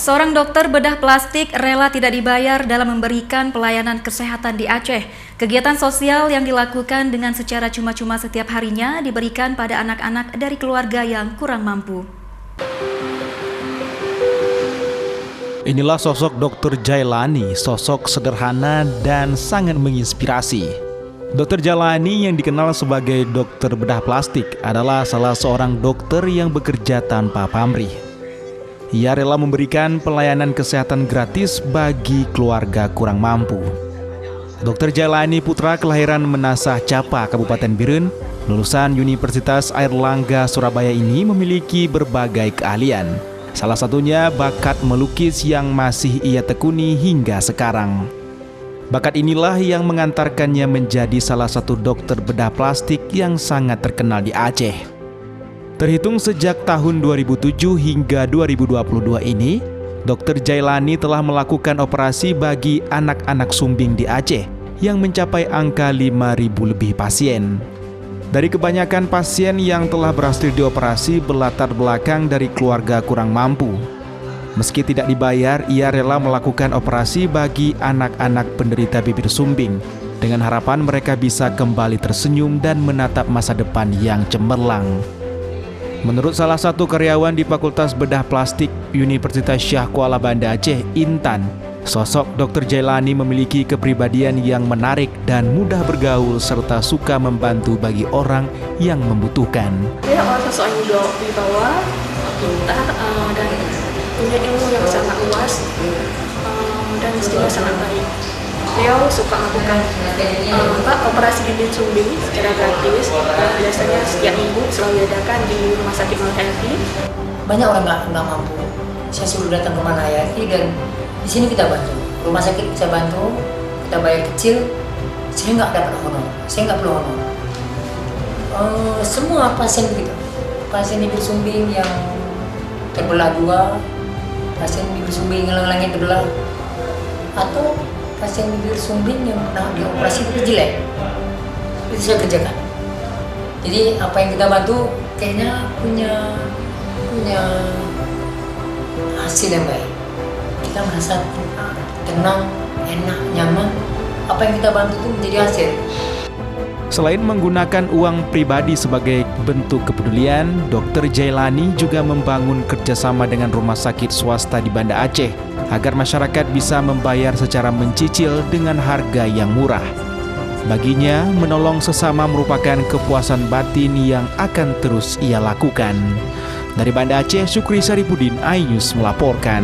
Seorang dokter bedah plastik rela tidak dibayar dalam memberikan pelayanan kesehatan di Aceh. Kegiatan sosial yang dilakukan dengan secara cuma-cuma setiap harinya diberikan pada anak-anak dari keluarga yang kurang mampu. Inilah sosok Dr. Jailani, sosok sederhana dan sangat menginspirasi. Dr. Jailani yang dikenal sebagai dokter bedah plastik adalah salah seorang dokter yang bekerja tanpa pamrih. Ia rela memberikan pelayanan kesehatan gratis bagi keluarga kurang mampu. Dr. Jailani Putra kelahiran Menasah Capa, Kabupaten Biren, lulusan Universitas Airlangga Surabaya ini memiliki berbagai keahlian. Salah satunya bakat melukis yang masih ia tekuni hingga sekarang. Bakat inilah yang mengantarkannya menjadi salah satu dokter bedah plastik yang sangat terkenal di Aceh. Terhitung sejak tahun 2007 hingga 2022 ini, Dr. Jailani telah melakukan operasi bagi anak-anak sumbing di Aceh yang mencapai angka 5.000 lebih pasien. Dari kebanyakan pasien yang telah berhasil dioperasi berlatar belakang dari keluarga kurang mampu. Meski tidak dibayar, ia rela melakukan operasi bagi anak-anak penderita bibir sumbing dengan harapan mereka bisa kembali tersenyum dan menatap masa depan yang cemerlang. Menurut salah satu karyawan di Fakultas Bedah Plastik Universitas Syah Kuala Banda Aceh, Intan, sosok Dr. Jailani memiliki kepribadian yang menarik dan mudah bergaul serta suka membantu bagi orang yang membutuhkan. Dia orang sosok yang dibawa, pintar, dan punya ilmu yang sangat luas dan istilah sangat baik. Beliau suka melakukan operasi bibir sumbing secara gratis. Biasanya setiap minggu selalu diadakan di Rumah Sakit Malhayati. Banyak orang nggak mampu. Saya suruh datang ke Malhayati dan di sini kita bantu. Rumah sakit bisa bantu, kita bayar kecil. Saya nggak dapat honor, saya nggak perlu honor. Semua pasien begitu. Pasien bibir sumbing yang terbelah dua, pasien bibir sumbing yang langit terbelah, atau pasien bibir sumbing yang pernah dioperasi itu jelek, itu saya kerjakan. Jadi apa yang kita bantu kayaknya punya hasil yang baik. Kita merasa tenang, enak, nyaman. Apa yang kita bantu itu menjadi hasil. Selain menggunakan uang pribadi sebagai bentuk kepedulian, Dr. Jailani juga membangun kerjasama dengan rumah sakit swasta di Banda Aceh agar masyarakat bisa membayar secara mencicil dengan harga yang murah. Baginya, menolong sesama merupakan kepuasan batin yang akan terus ia lakukan. Dari Banda Aceh, Syukri Saripudin, iNews melaporkan.